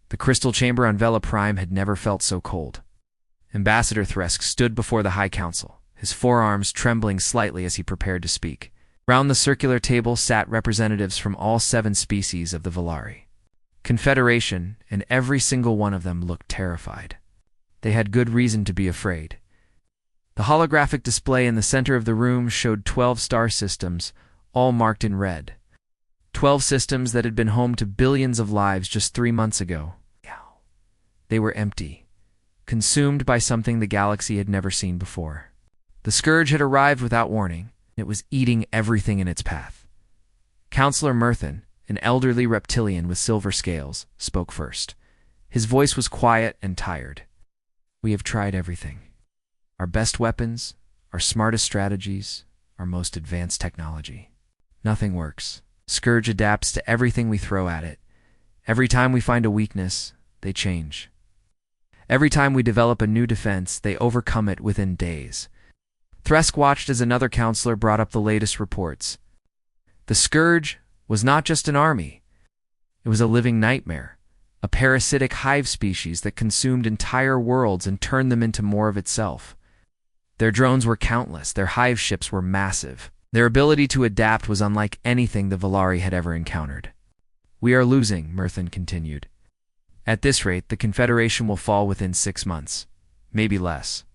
The crystal chamber on Vela Prime had never felt so cold. Ambassador Thresk stood before the High Council, his forearms trembling slightly as he prepared to speak. Round the circular table sat representatives from all 7 species of the Volari. Confederation, and every single one of them looked terrified. They had good reason to be afraid. The holographic display in the center of the room showed 12 star systems, all marked in red. 12 systems that had been home to billions of lives just 3 months ago. They were empty, consumed by something the galaxy had never seen before. The Scourge had arrived without warning. It was eating everything in its path. Counselor Murthan, an elderly reptilian with silver scales, spoke first. His voice was quiet and tired. We have tried everything. Our best weapons, our smartest strategies, our most advanced technology. Nothing works. Scourge adapts to everything we throw at it. Every time we find a weakness, they change. Every time we develop a new defense, they overcome it within days. Thresk watched as another counselor brought up the latest reports. The Scourge was not just an army. It was a living nightmare, a parasitic hive species that consumed entire worlds and turned them into more of itself. Their drones were countless, their hive ships were massive. Their ability to adapt was unlike anything the Volari had ever encountered. We are losing, Murthan continued. At this rate, the Confederation will fall within 6 months, maybe less.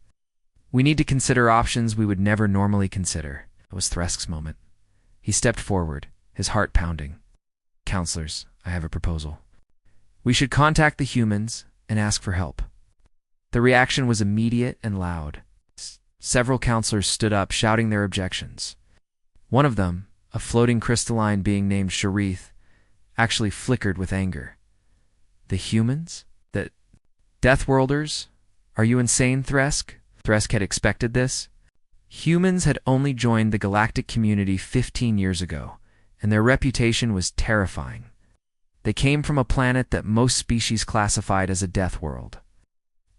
We need to consider options we would never normally consider. It was Thresk's moment. He stepped forward, his heart pounding. Counselors, I have a proposal. We should contact the humans and ask for help. The reaction was immediate and loud. Several counselors stood up, shouting their objections. One of them, a floating crystalline being named Sharith, actually flickered with anger. The humans? The Deathworlders? Are you insane, Thresk? Thresk had expected this. Humans had only joined the galactic community 15 years ago, and their reputation was terrifying. They came from a planet that most species classified as a death world.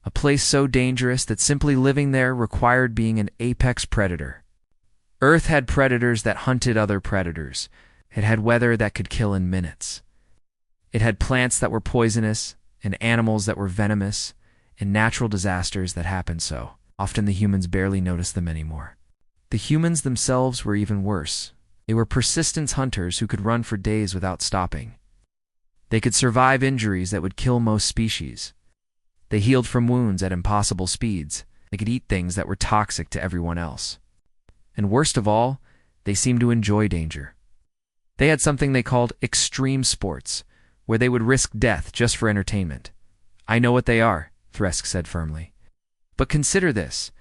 A place so dangerous that simply living there required being an apex predator. Earth had predators that hunted other predators. It had weather that could kill in minutes. It had plants that were poisonous, and animals that were venomous, and natural disasters that happened so. Often the humans barely noticed them anymore. The humans themselves were even worse. They were persistence hunters who could run for days without stopping. They could survive injuries that would kill most species. They healed from wounds at impossible speeds. They could eat things that were toxic to everyone else. And worst of all, they seemed to enjoy danger. They had something they called extreme sports, where they would risk death just for entertainment. I know what they are, Thresk said firmly. But consider this.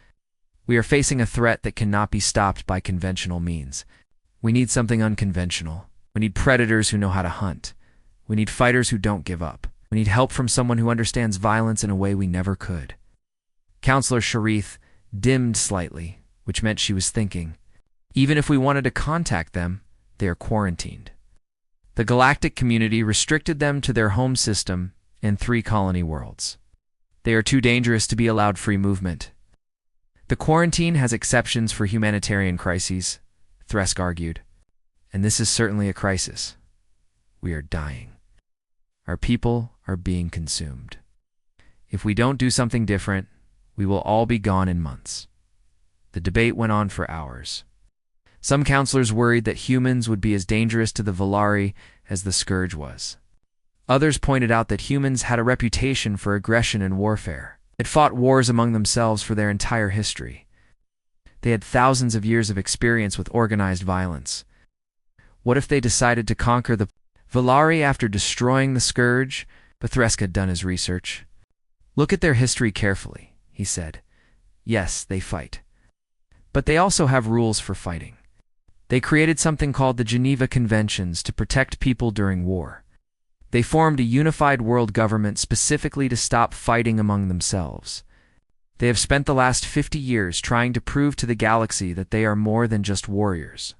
We are facing a threat that cannot be stopped by conventional means. We need something unconventional. We need predators who know how to hunt. We need fighters who don't give up. We need help from someone who understands violence in a way we never could. Counselor Sharith dimmed slightly, which meant she was thinking. Even if we wanted to contact them, they are quarantined. The galactic community restricted them to their home system and 3 colony worlds. They are too dangerous to be allowed free movement. The quarantine has exceptions for humanitarian crises, Thresk argued. And this is certainly a crisis. We are dying. Our people are being consumed. If we don't do something different, we will all be gone in months. The debate went on for hours. Some counselors worried that humans would be as dangerous to the Volari as the Scourge was. Others pointed out that humans had a reputation for aggression and warfare. They had fought wars among themselves for their entire history. They had thousands of years of experience with organized violence. What if they decided to conquer the Volari after destroying the Scourge? But Thresk had done his research. Look at their history carefully, he said. Yes, they fight. But they also have rules for fighting. They created something called the Geneva Conventions to protect people during war. They formed a unified world government specifically to stop fighting among themselves. They have spent the last 50 years trying to prove to the galaxy that they are more than just warriors.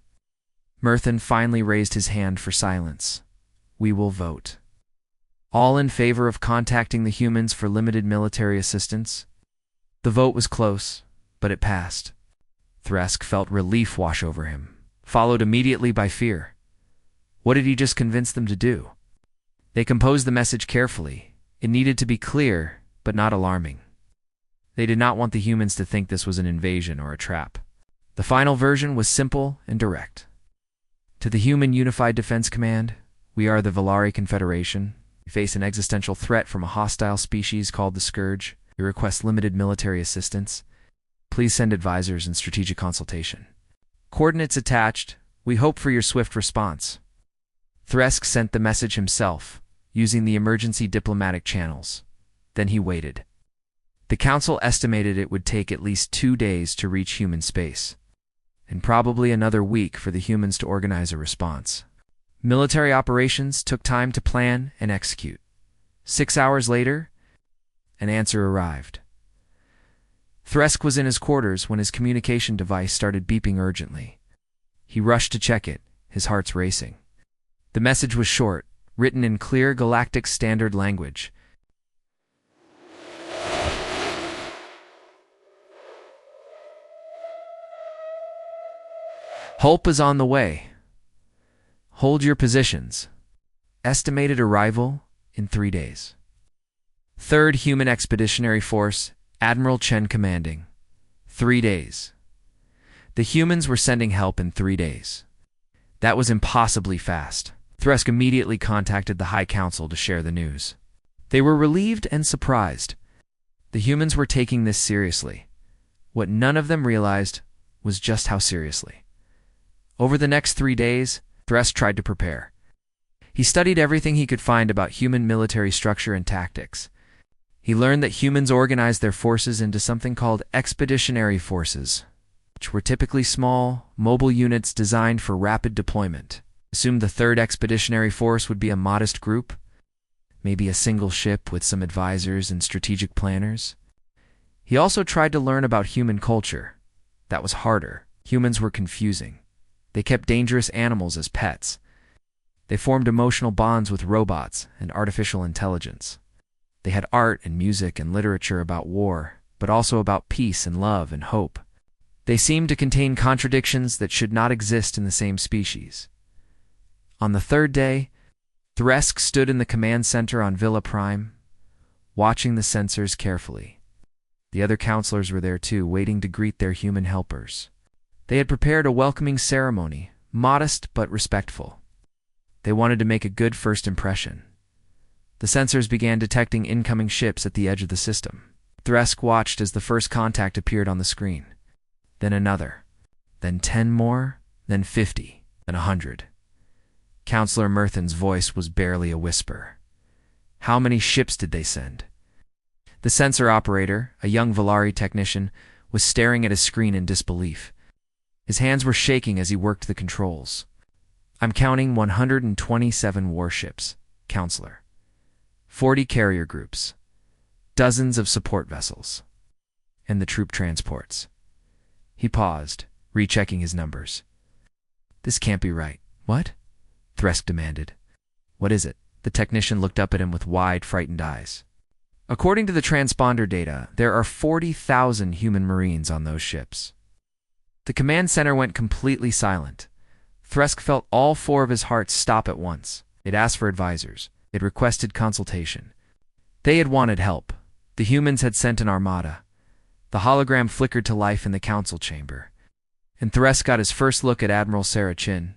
Murthan finally raised his hand for silence. We will vote. All in favor of contacting the humans for limited military assistance? The vote was close, but it passed. Thresk felt relief wash over him, followed immediately by fear. What did he just convince them to do? They composed the message carefully, It needed to be clear, but not alarming. They did not want the humans to think this was an invasion or a trap. The final version was simple and direct. To the Human Unified Defense Command, we are the Valari Confederation. We face an existential threat from a hostile species called the Scourge. We request limited military assistance. Please send advisors and strategic consultation. Coordinates attached. We hope for your swift response. Thresk sent the message himself, using the emergency diplomatic channels. Then he waited. The Council estimated it would take at least 2 days to reach human space, and probably another week for the humans to organize a response. Military operations took time to plan and execute. 6 hours later, an answer arrived. Thresk was in his quarters when his communication device started beeping urgently. He rushed to check it, his heart's racing. The message was short, written in clear galactic standard language. Help is on the way. Hold your positions. Estimated arrival in 3 days. 3rd Human Expeditionary Force, Admiral Chen commanding. 3 days. The humans were sending help in 3 days. That was impossibly fast. Thresk immediately contacted the High Council to share the news. They were relieved and surprised. The humans were taking this seriously. What none of them realized was just how seriously. Over the next 3 days, Thresk tried to prepare. He studied everything he could find about human military structure and tactics. He learned that humans organized their forces into something called expeditionary forces, which were typically small, mobile units designed for rapid deployment. Assumed the 3rd Expeditionary Force would be a modest group, maybe a single ship with some advisors and strategic planners. He also tried to learn about human culture. That was harder. Humans were confusing. They kept dangerous animals as pets. They formed emotional bonds with robots and artificial intelligence. They had art and music and literature about war, but also about peace and love and hope. They seemed to contain contradictions that should not exist in the same species. On the 3rd day, Thresk stood in the command center on Villa Prime, watching the sensors carefully. The other counselors were there too, waiting to greet their human helpers. They had prepared a welcoming ceremony, modest but respectful. They wanted to make a good first impression. The sensors began detecting incoming ships at the edge of the system. Thresk watched as the first contact appeared on the screen. Then another. Then 10 more. Then 50. Then 100. Counselor Murthen's voice was barely a whisper. How many ships did they send? The sensor operator, a young Valari technician, was staring at his screen in disbelief. His hands were shaking as he worked the controls. I'm counting 127 warships, Counselor. 40 carrier groups. Dozens of support vessels. And the troop transports. He paused, rechecking his numbers. This can't be right. What? Thresk demanded. What is it? The technician looked up at him with wide, frightened eyes. According to the transponder data, there are 40,000 human marines on those ships. The command center went completely silent. Thresk felt all 4 of his hearts stop at once. It asked for advisors. It requested consultation. They had wanted help. The humans had sent an armada. The hologram flickered to life in the council chamber. And Thresk got his first look at Admiral Sarah Chin.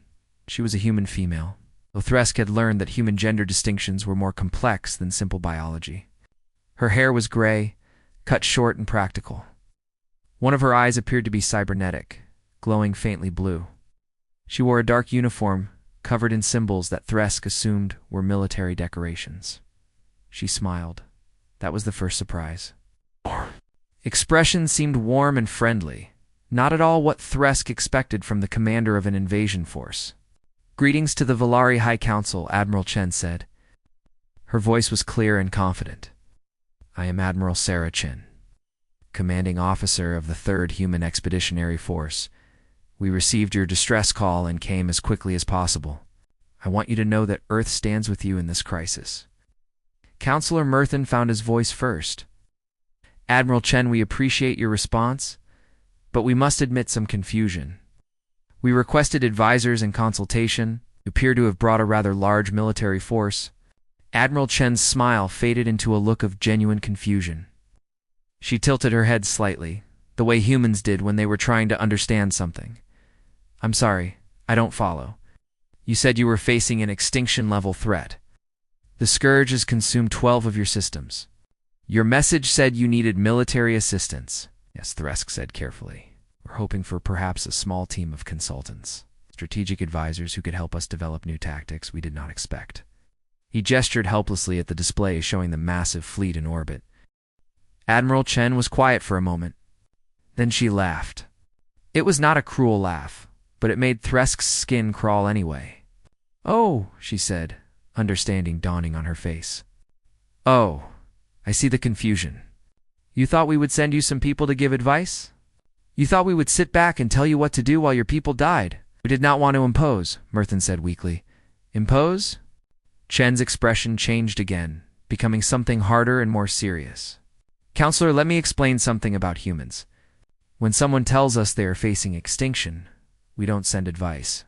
She was a human female, though Thresk had learned that human gender distinctions were more complex than simple biology. Her hair was gray, cut short and practical. One of her eyes appeared to be cybernetic, glowing faintly blue. She wore a dark uniform covered in symbols that Thresk assumed were military decorations. She smiled. That was the first surprise. Expression seemed warm and friendly, not at all what Thresk expected from the commander of an invasion force. Greetings to the Valari High Council, Admiral Chen said. Her voice was clear and confident. I am Admiral Sarah Chen, commanding officer of the 3rd Human Expeditionary Force. We received your distress call and came as quickly as possible. I want you to know that Earth stands with you in this crisis. Counselor Murthen found his voice first. Admiral Chen, we appreciate your response, but we must admit some confusion. We requested advisors and consultation. You appear to have brought a rather large military force. Admiral Chen's smile faded into a look of genuine confusion. She tilted her head slightly, the way humans did when they were trying to understand something. I'm sorry, I don't follow. You said you were facing an extinction-level threat. The Scourge has consumed 12 of your systems. Your message said you needed military assistance. Yes, Thresk said carefully. We're hoping for perhaps a small team of consultants, strategic advisors who could help us develop new tactics we did not expect. He gestured helplessly at the display showing the massive fleet in orbit. Admiral Chen was quiet for a moment. Then she laughed. It was not a cruel laugh, but it made Thresk's skin crawl anyway. Oh, she said, understanding dawning on her face. Oh, I see the confusion. You thought we would send you some people to give advice? You thought we would sit back and tell you what to do while your people died? We did not want to impose, Merthin said weakly. Impose? Chen's expression changed again, becoming something harder and more serious. Counselor, let me explain something about humans. When someone tells us they are facing extinction, we don't send advice.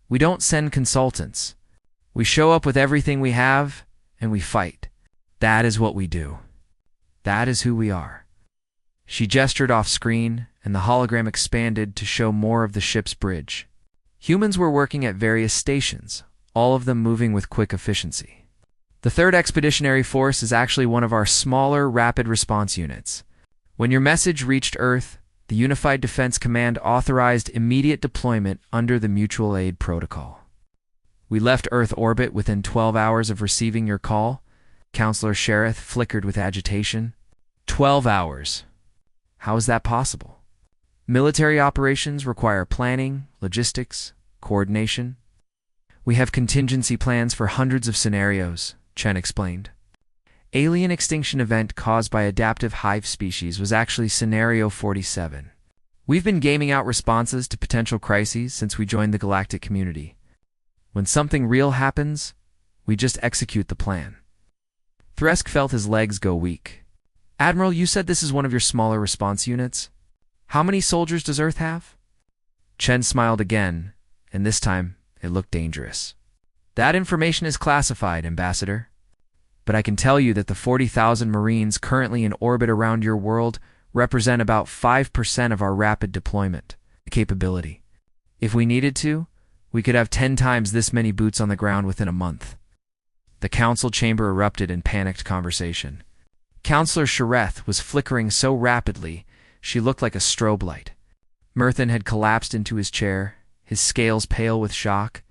We don't send consultants. We show up with everything we have, and we fight. That is what we do. That is who we are. She gestured off-screen, and the hologram expanded to show more of the ship's bridge. Humans were working at various stations, all of them moving with quick efficiency. The 3rd Expeditionary Force is actually one of our smaller rapid response units. When your message reached Earth, the Unified Defense Command authorized immediate deployment under the Mutual Aid Protocol. We left Earth orbit within 12 hours of receiving your call. Counselor Sherith flickered with agitation. 12 hours. How is that possible? Military operations require planning, logistics, coordination. We have contingency plans for hundreds of scenarios, Chen explained. Alien extinction event caused by adaptive hive species was actually Scenario 47. We've been gaming out responses to potential crises since we joined the galactic community. When something real happens, we just execute the plan. Thresk felt his legs go weak. Admiral, you said this is one of your smaller response units. How many soldiers does Earth have? Chen smiled again, and this time it looked dangerous. That information is classified, Ambassador. But I can tell you that the 40,000 Marines currently in orbit around your world represent about 5% of our rapid deployment capability. If we needed to, we could have 10 times this many boots on the ground within a month. The council chamber erupted in panicked conversation. Counselor Shereth was flickering so rapidly, she looked like a strobe light. Merthin had collapsed into his chair, his scales pale with shock.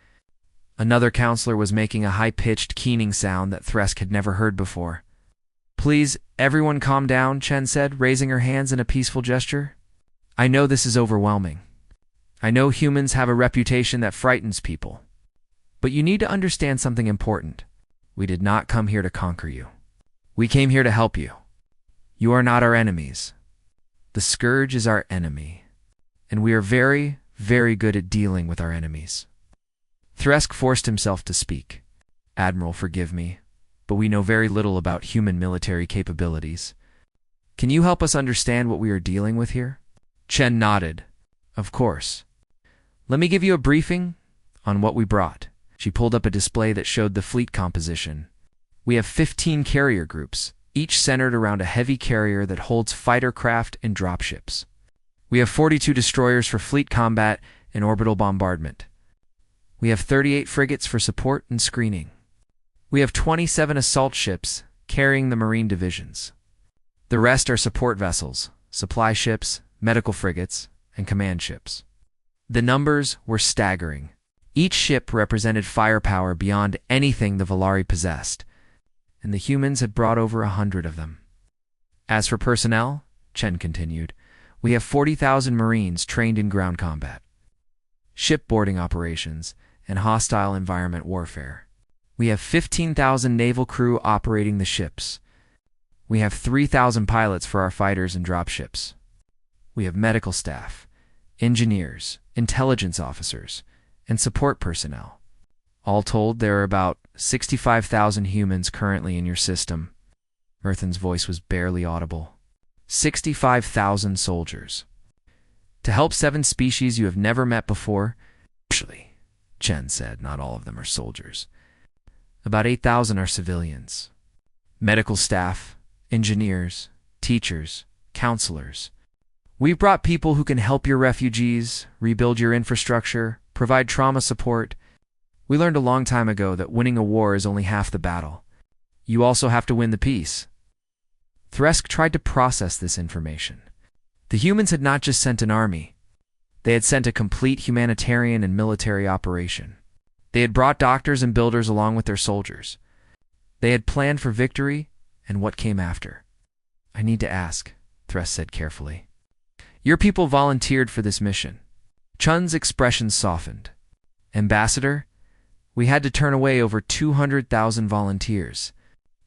Another counselor was making a high-pitched, keening sound that Thresk had never heard before. Please, everyone calm down, Chen said, raising her hands in a peaceful gesture. I know this is overwhelming. I know humans have a reputation that frightens people. But you need to understand something important. We did not come here to conquer you. We came here to help you. You are not our enemies. The Scourge is our enemy. And we are very, very good at dealing with our enemies. Thresk forced himself to speak. Admiral, forgive me, but we know very little about human military capabilities. Can you help us understand what we are dealing with here? Chen nodded. Of course. Let me give you a briefing on what we brought. She pulled up a display that showed the fleet composition. We have 15 carrier groups, each centered around a heavy carrier that holds fighter craft and dropships. We have 42 destroyers for fleet combat and orbital bombardment. We have 38 frigates for support and screening. We have 27 assault ships carrying the marine divisions. The rest are support vessels, supply ships, medical frigates, and command ships. The numbers were staggering. Each ship represented firepower beyond anything the Volari possessed, and the humans had brought over 100 of them. As for personnel, Chen continued, we have 40,000 Marines trained in ground combat, shipboarding operations, and hostile environment warfare. We have 15,000 naval crew operating the ships. We have 3,000 pilots for our fighters and dropships. We have medical staff, engineers, intelligence officers, and support personnel. All told, there are about 65,000 humans currently in your system. Merthin's voice was barely audible. 65,000 soldiers. To help 7 species you have never met before. Actually, Chen said, not all of them are soldiers. About 8,000 are civilians. Medical staff, engineers, teachers, counselors. We've brought people who can help your refugees, rebuild your infrastructure, provide trauma support. We learned a long time ago that winning a war is only half the battle. You also have to win the peace. Thresk tried to process this information. The humans had not just sent an army. They had sent a complete humanitarian and military operation. They had brought doctors and builders along with their soldiers. They had planned for victory and what came after. I need to ask, Thresk said carefully. Your people volunteered for this mission. Chun's expression softened. Ambassador, we had to turn away over 200,000 volunteers.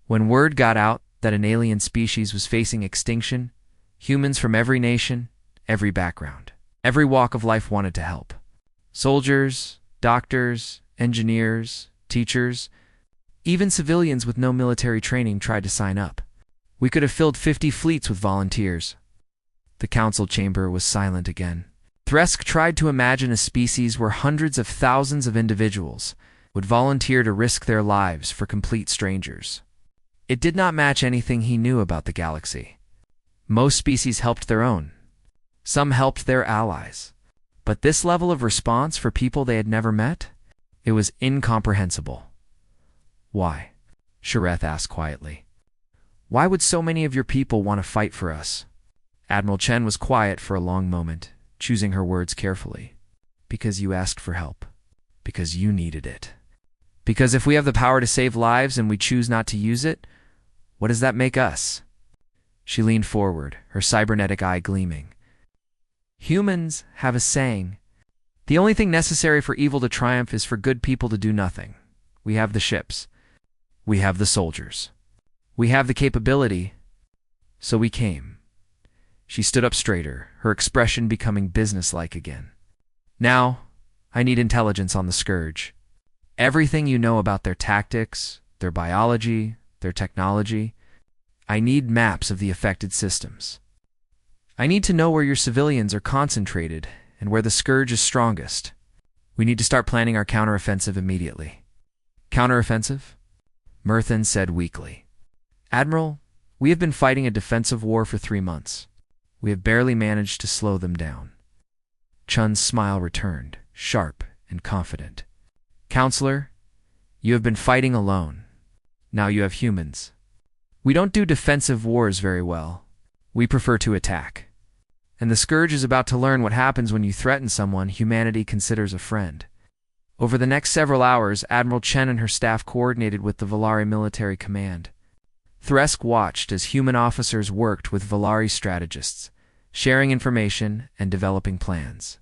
When word got out that an alien species was facing extinction, humans from every nation, every background, every walk of life wanted to help. Soldiers, doctors, engineers, teachers, even civilians with no military training tried to sign up. We could have filled 50 fleets with volunteers. The council chamber was silent again. Thresk tried to imagine a species where hundreds of thousands of individuals would volunteer to risk their lives for complete strangers. It did not match anything he knew about the galaxy. Most species helped their own. Some helped their allies. But this level of response for people they had never met? It was incomprehensible. Why? Shareth asked quietly. Why would so many of your people want to fight for us? Admiral Chen was quiet for a long moment, choosing her words carefully. Because you asked for help. Because you needed it. Because if we have the power to save lives and we choose not to use it, what does that make us? She leaned forward, her cybernetic eye gleaming. Humans have a saying. The only thing necessary for evil to triumph is for good people to do nothing. We have the ships. We have the soldiers. We have the capability. So we came. She stood up straighter, her expression becoming businesslike again. Now, I need intelligence on the Scourge. Everything you know about their tactics, their biology, their technology. I need maps of the affected systems. I need to know where your civilians are concentrated and where the Scourge is strongest. We need to start planning our counteroffensive immediately. Counteroffensive? Murthan said weakly. Admiral, we have been fighting a defensive war for 3 months. We have barely managed to slow them down. Chun's smile returned, sharp and confident. Counselor, you have been fighting alone. Now you have humans. We don't do defensive wars very well. We prefer to attack. And the Scourge is about to learn what happens when you threaten someone humanity considers a friend. Over the next several hours, Admiral Chen and her staff coordinated with the Valari military command. Thresk watched as human officers worked with Valari strategists, sharing information and developing plans.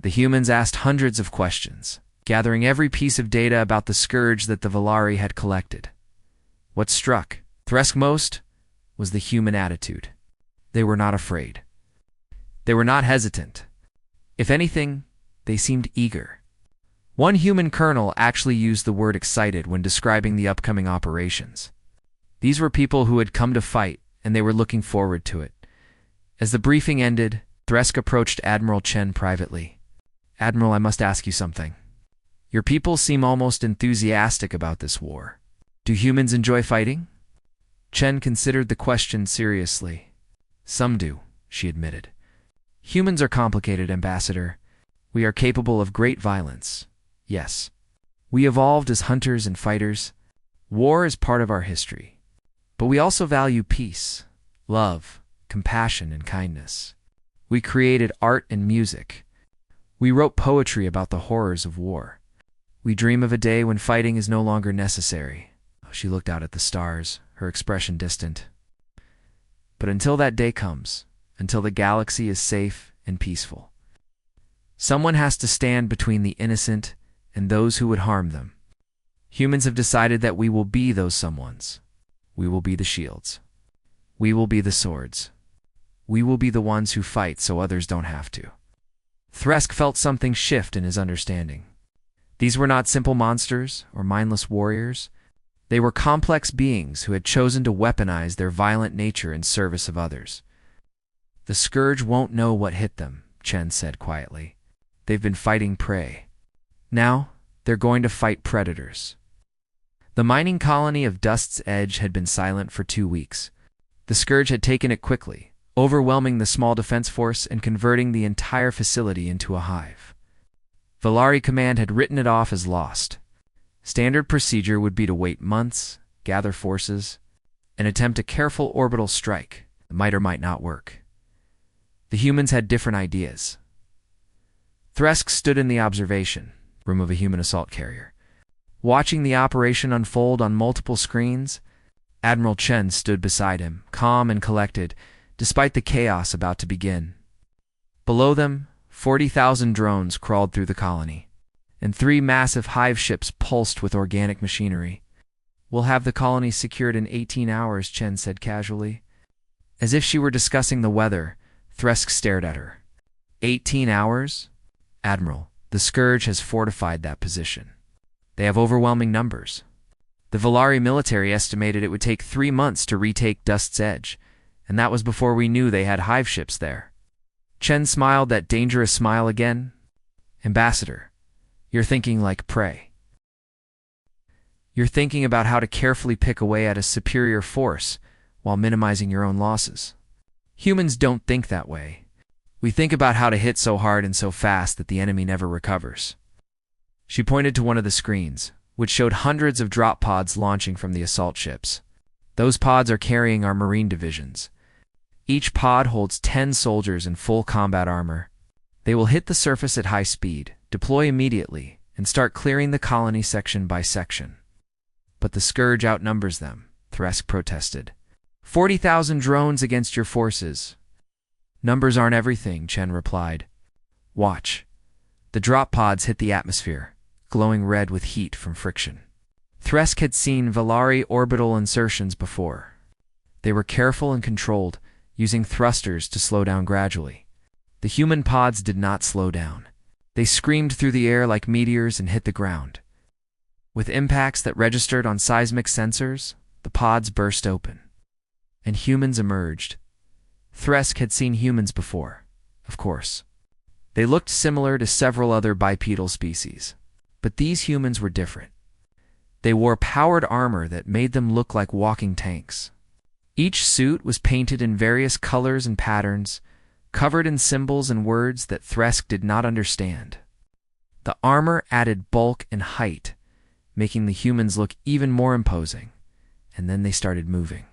The humans asked hundreds of questions, gathering every piece of data about the Scourge that the Valari had collected. What struck Thresk most was the human attitude. They were not afraid. They were not hesitant. If anything, they seemed eager. One human colonel actually used the word excited when describing the upcoming operations. These were people who had come to fight, and they were looking forward to it. As the briefing ended, Thresk approached Admiral Chen privately. Admiral, I must ask you something. Your people seem almost enthusiastic about this war. Do humans enjoy fighting? Chen considered the question seriously. Some do, she admitted. Humans are complicated, Ambassador. We are capable of great violence. Yes. We evolved as hunters and fighters. War is part of our history. But we also value peace, love, compassion, and kindness. We created art and music. We wrote poetry about the horrors of war. We dream of a day when fighting is no longer necessary. She looked out at the stars, her expression distant. But until that day comes, until the galaxy is safe and peaceful, someone has to stand between the innocent and those who would harm them. Humans have decided that we will be those someones. We will be the shields. We will be the swords. We will be the ones who fight so others don't have to. Thresk felt something shift in his understanding. These were not simple monsters or mindless warriors. They were complex beings who had chosen to weaponize their violent nature in service of others. The Scourge won't know what hit them, Chen said quietly. They've been fighting prey. Now, they're going to fight predators. The mining colony of Dust's Edge had been silent for 2 weeks. The Scourge had taken it quickly, overwhelming the small defense force and converting the entire facility into a hive. Valari Command had written it off as lost. Standard procedure would be to wait months, gather forces, and attempt a careful orbital strike that might or might not work. The humans had different ideas. Thresk stood in the observation room of a human assault carrier. Watching the operation unfold on multiple screens, Admiral Chen stood beside him, calm and collected, despite the chaos about to begin. Below them, 40,000 drones crawled through the colony, and 3 massive hive ships pulsed with organic machinery. "We'll have the colony secured in 18 hours, Chen said casually. As if she were discussing the weather, Thresk stared at her. 18 hours? Admiral, the Scourge has fortified that position. They have overwhelming numbers. The Valari military estimated it would take 3 months to retake Dust's Edge, and that was before we knew they had hive ships there." Chen smiled that dangerous smile again. "Ambassador, you're thinking like prey. You're thinking about how to carefully pick away at a superior force while minimizing your own losses. Humans don't think that way. We think about how to hit so hard and so fast that the enemy never recovers." She pointed to one of the screens, which showed hundreds of drop pods launching from the assault ships. "Those pods are carrying our marine divisions. Each pod holds 10 soldiers in full combat armor. They will hit the surface at high speed, deploy immediately, and start clearing the colony section by section." "But the Scourge outnumbers them," Thresk protested. 40,000 drones against your forces." "Numbers aren't everything," Chen replied. "Watch." The drop pods hit the atmosphere, glowing red with heat from friction. Thresk had seen Valari orbital insertions before. They were careful and controlled, using thrusters to slow down gradually. The human pods did not slow down. They screamed through the air like meteors and hit the ground. With impacts that registered on seismic sensors, the pods burst open, and humans emerged. Thresk had seen humans before, of course. They looked similar to several other bipedal species, but these humans were different. They wore powered armor that made them look like walking tanks. Each suit was painted in various colors and patterns, covered in symbols and words that Thresk did not understand. The armor added bulk and height, making the humans look even more imposing, and then they started moving.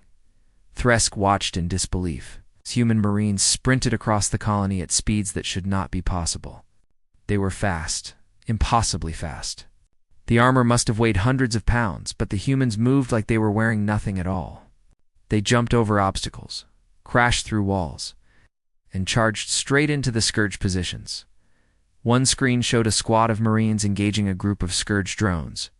Thresk watched in disbelief. Human marines sprinted across the colony at speeds that should not be possible. They were fast, impossibly fast. The armor must have weighed hundreds of pounds, but the humans moved like they were wearing nothing at all. They jumped over obstacles, crashed through walls, and charged straight into the Scourge positions. One screen showed a squad of Marines engaging a group of Scourge drones.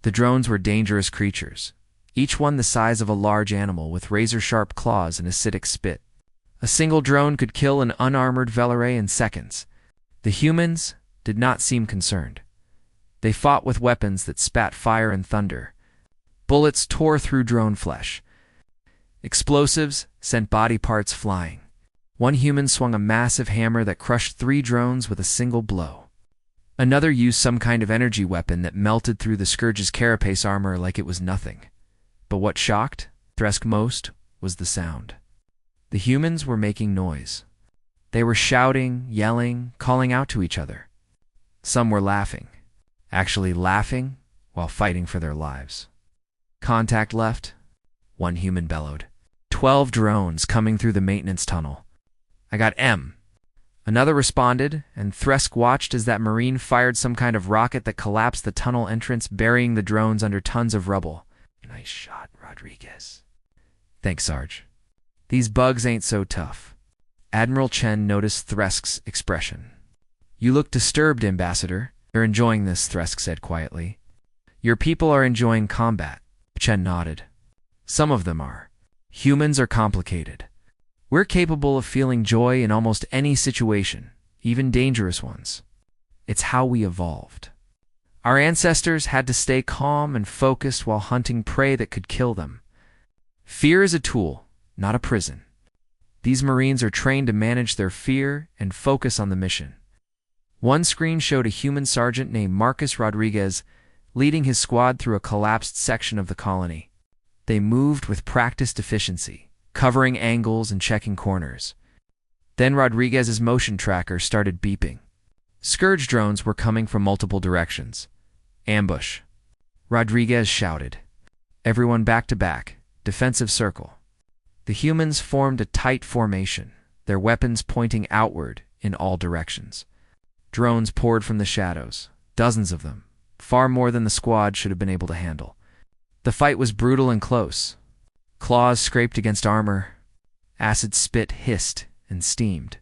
The drones were dangerous creatures, each one the size of a large animal with razor-sharp claws and acidic spit. A single drone could kill an unarmored Velare in seconds. The humans did not seem concerned. They fought with weapons that spat fire and thunder. Bullets tore through drone flesh. Explosives sent body parts flying. One human swung a massive hammer that crushed 3 drones with a single blow. Another used some kind of energy weapon that melted through the Scourge's carapace armor like it was nothing. But what shocked Thresk most was the sound. The humans were making noise. They were shouting, yelling, calling out to each other. Some were laughing, actually laughing while fighting for their lives. "Contact left," one human bellowed. 12 drones coming through the maintenance tunnel. "I got M." Another responded, and Thresk watched as that Marine fired some kind of rocket that collapsed the tunnel entrance, burying the drones under tons of rubble. "Nice shot, Rodriguez." "Thanks, Sarge. These bugs ain't so tough." Admiral Chen noticed Thresk's expression. "You look disturbed, Ambassador." "They're enjoying this," Thresk said quietly. "Your people are enjoying combat." Chen nodded. "Some of them are. Humans are complicated. We're capable of feeling joy in almost any situation, even dangerous ones. It's how we evolved. Our ancestors had to stay calm and focused while hunting prey that could kill them. Fear is a tool, not a prison. These Marines are trained to manage their fear and focus on the mission." One screen showed a human sergeant named Marcus Rodriguez leading his squad through a collapsed section of the colony. They moved with practiced efficiency, covering angles and checking corners. Then Rodriguez's motion tracker started beeping. Scourge drones were coming from multiple directions. Ambush. Rodriguez shouted. Everyone back to back, defensive circle. The humans formed a tight formation, their weapons pointing outward in all directions. Drones poured from the shadows, dozens of them, far more than the squad should have been able to handle. The fight was brutal and close. Claws scraped against armor. Acid spit hissed and steamed.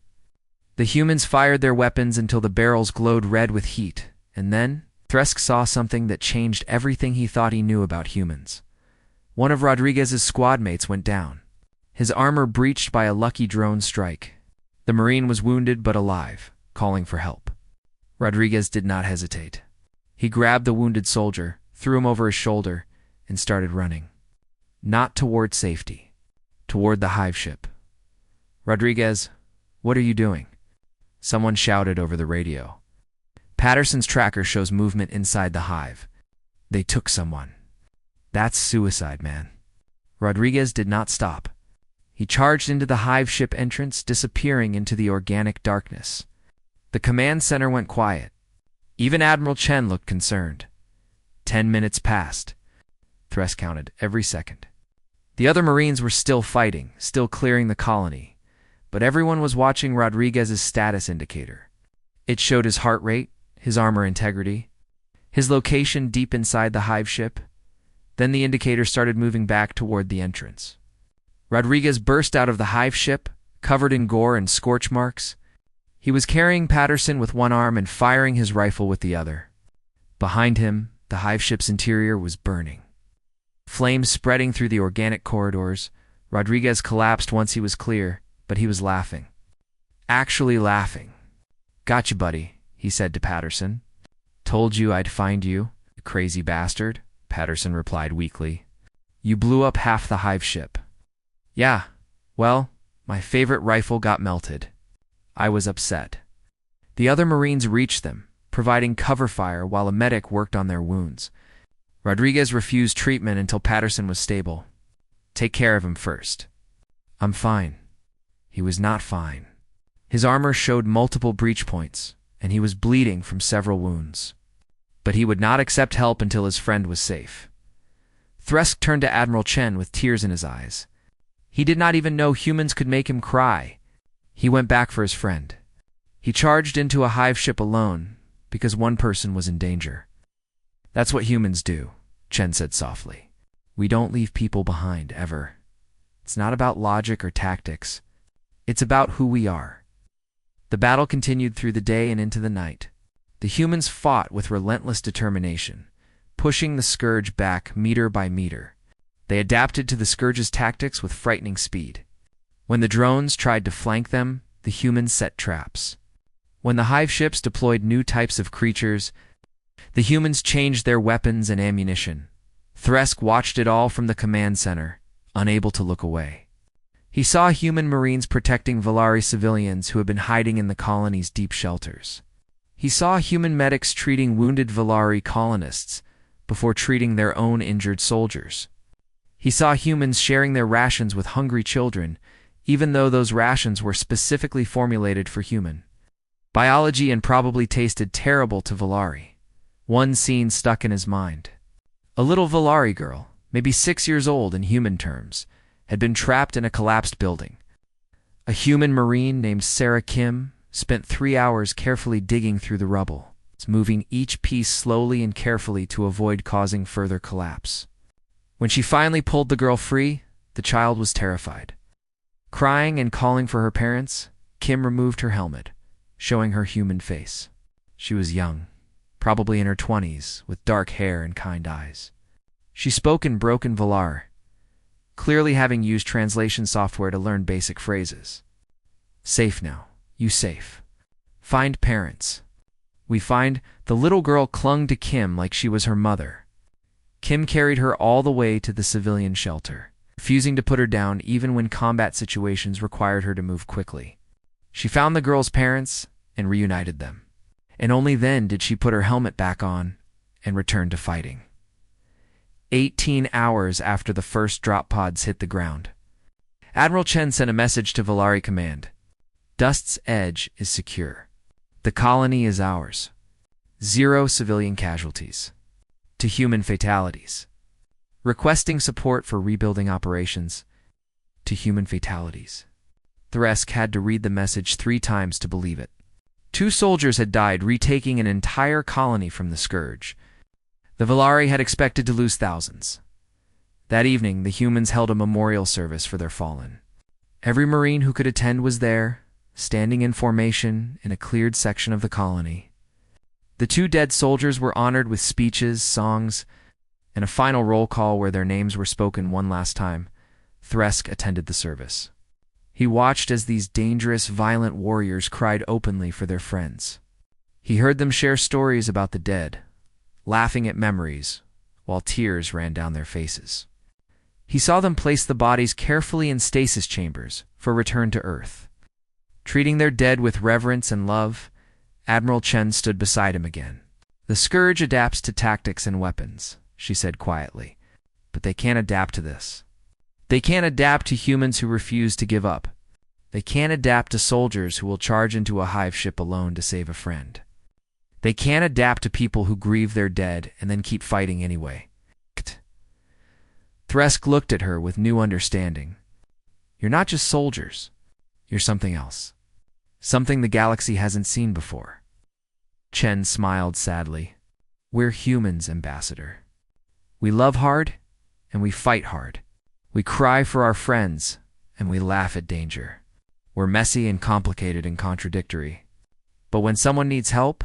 The humans fired their weapons until the barrels glowed red with heat, and then Thresk saw something that changed everything he thought he knew about humans. One of Rodriguez's squad mates went down, his armor breached by a lucky drone strike. The Marine was wounded but alive, calling for help. Rodriguez did not hesitate. He grabbed the wounded soldier, threw him over his shoulder, and started running. Not toward safety, toward the hive ship. Rodriguez, what are you doing? Someone shouted over the radio. Patterson's tracker shows movement inside the hive. They took someone. That's suicide, man. Rodriguez did not stop. He charged into the hive ship entrance, disappearing into the organic darkness. The command center went quiet. Even Admiral Chen looked concerned. 10 minutes passed. Thresk counted every second. The other Marines were still fighting, still clearing the colony, but everyone was watching Rodriguez's status indicator. It showed his heart rate, his armor integrity, his location deep inside the hive ship. Then the indicator started moving back toward the entrance. Rodriguez burst out of the hive ship, covered in gore and scorch marks. He was carrying Patterson with one arm and firing his rifle with the other. Behind him, the hive ship's interior was burning. Flames spreading through the organic corridors. Rodriguez collapsed once he was clear, but he was laughing. Actually laughing. Gotcha, buddy, he said to Patterson. Told you I'd find you, you crazy bastard, Patterson replied weakly. You blew up half the hive ship. Yeah, well, my favorite rifle got melted. I was upset. The other Marines reached them, providing cover fire while a medic worked on their wounds. Rodriguez refused treatment until Patterson was stable. Take care of him first. I'm fine. He was not fine. His armor showed multiple breach points, and he was bleeding from several wounds. But he would not accept help until his friend was safe. Thresk turned to Admiral Chen with tears in his eyes. He did not even know humans could make him cry. He went back for his friend. He charged into a hive ship alone because one person was in danger. That's what humans do, Chen said softly. We don't leave people behind, ever. It's not about logic or tactics. It's about who we are. The battle continued through the day and into the night. The humans fought with relentless determination, pushing the Scourge back meter by meter. They adapted to the Scourge's tactics with frightening speed. When the drones tried to flank them, the humans set traps. When the hive ships deployed new types of creatures, the humans changed their weapons and ammunition. Thresk watched it all from the command center, unable to look away. He saw human Marines protecting Valari civilians who had been hiding in the colony's deep shelters. He saw human medics treating wounded Valari colonists before treating their own injured soldiers. He saw humans sharing their rations with hungry children, even though those rations were specifically formulated for human biology and probably tasted terrible to Valari. One scene stuck in his mind. A little Valari girl, maybe 6 years old in human terms, had been trapped in a collapsed building. A human Marine named Sarah Kim spent 3 hours carefully digging through the rubble, moving each piece slowly and carefully to avoid causing further collapse. When she finally pulled the girl free, the child was terrified. Crying and calling for her parents, Kim removed her helmet, showing her human face. She was young, probably in her 20s, with dark hair and kind eyes. She spoke in broken Valar, clearly having used translation software to learn basic phrases. Safe now. You safe. Find parents. We find the little girl clung to Kim like she was her mother. Kim carried her all the way to the civilian shelter, refusing to put her down even when combat situations required her to move quickly. She found the girl's parents and reunited them. And only then did she put her helmet back on and returned to fighting. 18 hours after the first drop pods hit the ground, Admiral Chen sent a message to Valari Command. Dust's Edge is secure. The colony is ours. 0 civilian casualties. To human fatalities. Requesting support for rebuilding operations. To human fatalities. Thresk had to read the message 3 times to believe it. 2 soldiers had died, retaking an entire colony from the Scourge. The Valari had expected to lose thousands. That evening, the humans held a memorial service for their fallen. Every Marine who could attend was there, standing in formation in a cleared section of the colony. The 2 dead soldiers were honored with speeches, songs, and a final roll call where their names were spoken one last time. Thresk attended the service. He watched as these dangerous, violent warriors cried openly for their friends. He heard them share stories about the dead, laughing at memories, while tears ran down their faces. He saw them place the bodies carefully in stasis chambers for return to Earth. Treating their dead with reverence and love, Admiral Chen stood beside him again. "The Scourge adapts to tactics and weapons," she said quietly, "but they can't adapt to this. They can't adapt to humans who refuse to give up. They can't adapt to soldiers who will charge into a hive ship alone to save a friend. They can't adapt to people who grieve their dead and then keep fighting anyway." Thresk looked at her with new understanding. "You're not just soldiers. You're something else. Something the galaxy hasn't seen before." Chen smiled sadly. "We're humans, Ambassador. We love hard, and we fight hard. We cry for our friends, and we laugh at danger. We're messy and complicated and contradictory. But when someone needs help,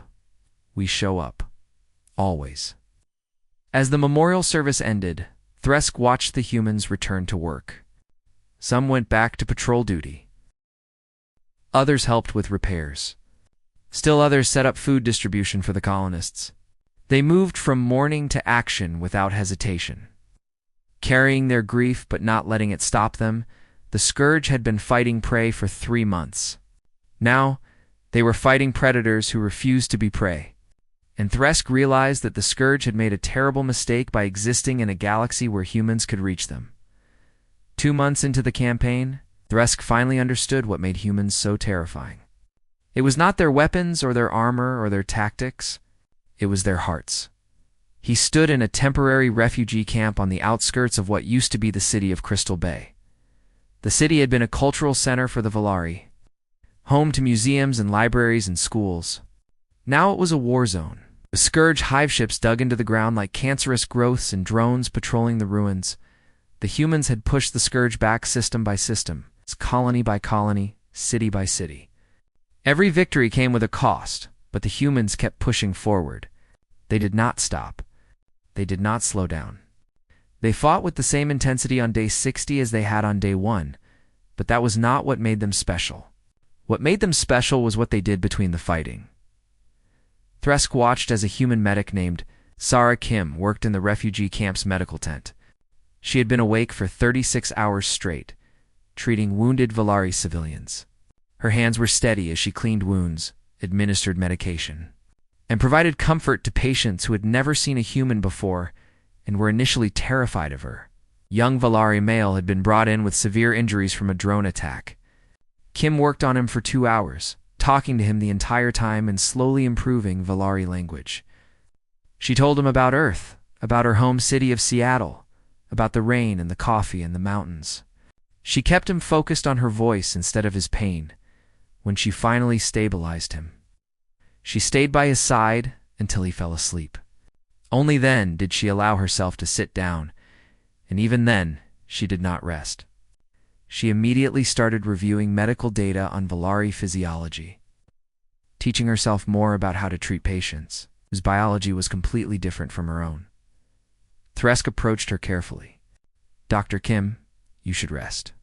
we show up. Always." As the memorial service ended, Thresk watched the humans return to work. Some went back to patrol duty. Others helped with repairs. Still others set up food distribution for the colonists. They moved from mourning to action without hesitation. Carrying their grief but not letting it stop them, the Scourge had been fighting prey for 3 months. Now, they were fighting predators who refused to be prey. And Thresk realized that the Scourge had made a terrible mistake by existing in a galaxy where humans could reach them. 2 months into the campaign, Thresk finally understood what made humans so terrifying. It was not their weapons or their armor or their tactics. It was their hearts. He stood in a temporary refugee camp on the outskirts of what used to be the city of Crystal Bay. The city had been a cultural center for the Valari, home to museums and libraries and schools. Now it was a war zone. The Scourge hive ships dug into the ground like cancerous growths and drones patrolling the ruins. The humans had pushed the Scourge back system by system, colony by colony, city by city. Every victory came with a cost, but the humans kept pushing forward. They did not stop. They did not slow down. They fought with the same intensity on day 60 as they had on day 1, but that was not what made them special. What made them special was what they did between the fighting. Thresk watched as a human medic named Sarah Kim worked in the refugee camp's medical tent. She had been awake for 36 hours straight, treating wounded Valari civilians. Her hands were steady as she cleaned wounds, administered medication, and provided comfort to patients who had never seen a human before and were initially terrified of her. Young Valari male had been brought in with severe injuries from a drone attack. Kim worked on him for 2 hours, talking to him the entire time and slowly improving Valari language. She told him about Earth, about her home city of Seattle, about the rain and the coffee and the mountains. She kept him focused on her voice instead of his pain. When she finally stabilized him, she stayed by his side until he fell asleep. Only then did she allow herself to sit down, and even then she did not rest. She immediately started reviewing medical data on Valari physiology, teaching herself more about how to treat patients whose biology was completely different from her own. Thresk approached her carefully. "Dr. Kim, you should rest.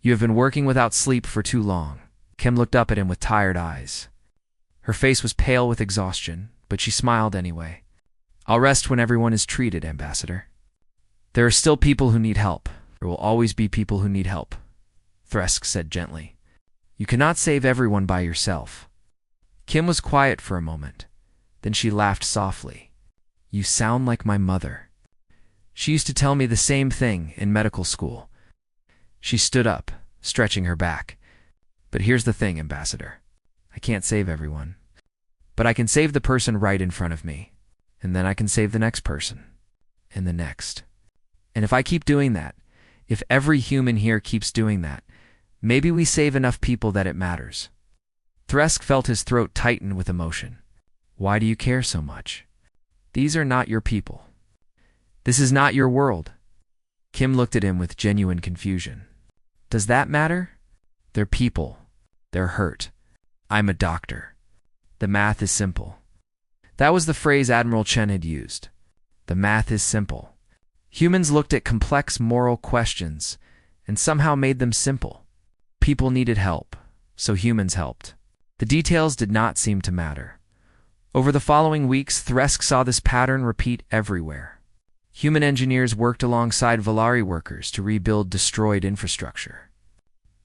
You have been working without sleep for too long." Kim looked up at him with tired eyes. Her face was pale with exhaustion, but she smiled anyway. "I'll rest when everyone is treated, Ambassador. There are still people who need help. There will always be people who need help," Thresk said gently. "You cannot save everyone by yourself." Kim was quiet for a moment. Then she laughed softly. You sound like my mother. She used to tell me the same thing in medical school. She stood up, stretching her back. But here's the thing, Ambassador. I can't save everyone. But I can save the person right in front of me. And then I can save the next person. And the next. And if I keep doing that, if every human here keeps doing that, maybe we save enough people that it matters. Thresk felt his throat tighten with emotion. Why do you care so much? These are not your people. This is not your world. Kim looked at him with genuine confusion. Does that matter? They're people. They're hurt. I'm a doctor. The math is simple. That was the phrase Admiral Chen had used. The math is simple. Humans looked at complex moral questions and somehow made them simple. People needed help, so humans helped. The details did not seem to matter. Over the following weeks, Thresk saw this pattern repeat everywhere. Human engineers worked alongside Valari workers to rebuild destroyed infrastructure.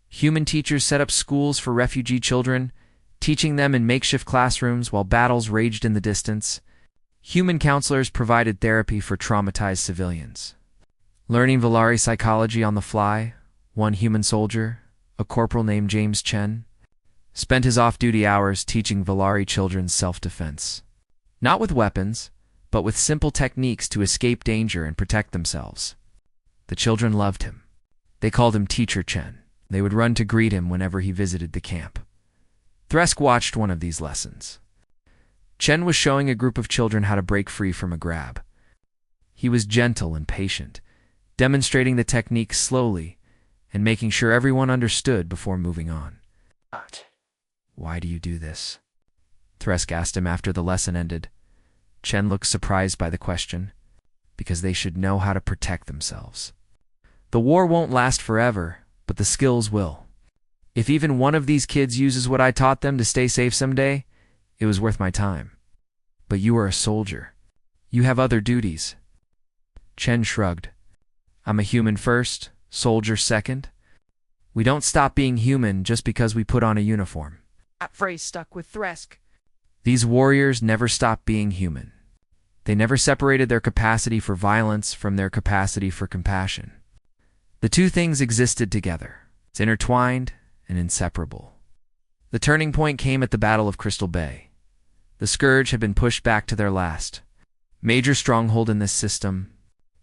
Human teachers set up schools for refugee children, teaching them in makeshift classrooms while battles raged in the distance. Human counselors provided therapy for traumatized civilians. Learning Valari psychology on the fly, one human soldier, a corporal named James Chen, spent his off-duty hours teaching Valari children self-defense. Not with weapons, but with simple techniques to escape danger and protect themselves. The children loved him. They called him Teacher Chen. They would run to greet him whenever he visited the camp. Thresk watched one of these lessons. Chen was showing a group of children how to break free from a grab. He was gentle and patient, demonstrating the technique slowly and making sure everyone understood before moving on. Why do you do this? Thresk asked him after the lesson ended. Chen looked surprised by the question. Because they should know how to protect themselves. The war won't last forever, but the skills will. If even one of these kids uses what I taught them to stay safe someday, it was worth my time. But you are a soldier. You have other duties. Chen shrugged. I'm a human first, soldier second. We don't stop being human just because we put on a uniform. That phrase stuck with Thresk. These warriors never stopped being human. They never separated their capacity for violence from their capacity for compassion. The two things existed together. It's intertwined and inseparable. The turning point came at the Battle of Crystal Bay. The Scourge had been pushed back to their last major stronghold in this system.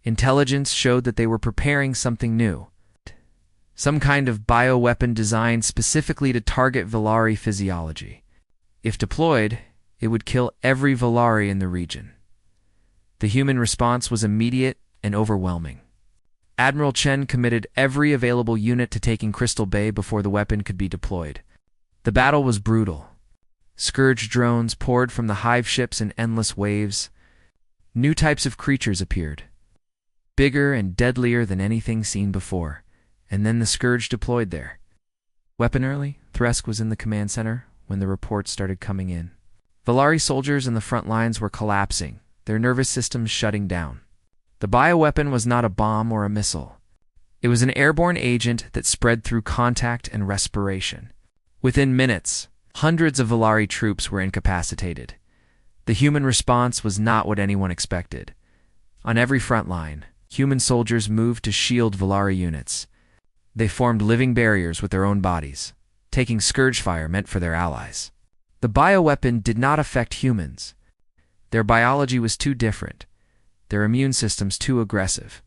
Intelligence showed that they were preparing something new. Some kind of bioweapon designed specifically to target Valari physiology. If deployed, it would kill every Valari in the region. The human response was immediate and overwhelming. Admiral Chen committed every available unit to taking Crystal Bay before the weapon could be deployed. The battle was brutal. Scourge drones poured from the hive ships in endless waves. New types of creatures appeared, bigger and deadlier than anything seen before, and then the Scourge deployed there. Weapon early, Thresk was in the command center when the reports started coming in. Valari soldiers in the front lines were collapsing, their nervous systems shutting down. The bioweapon was not a bomb or a missile. It was an airborne agent that spread through contact and respiration. Within minutes, hundreds of Valari troops were incapacitated. The human response was not what anyone expected. On every front line, human soldiers moved to shield Valari units. They formed living barriers with their own bodies, taking Scourge fire meant for their allies. The bioweapon did not affect humans. Their biology was too different, their immune systems too aggressive.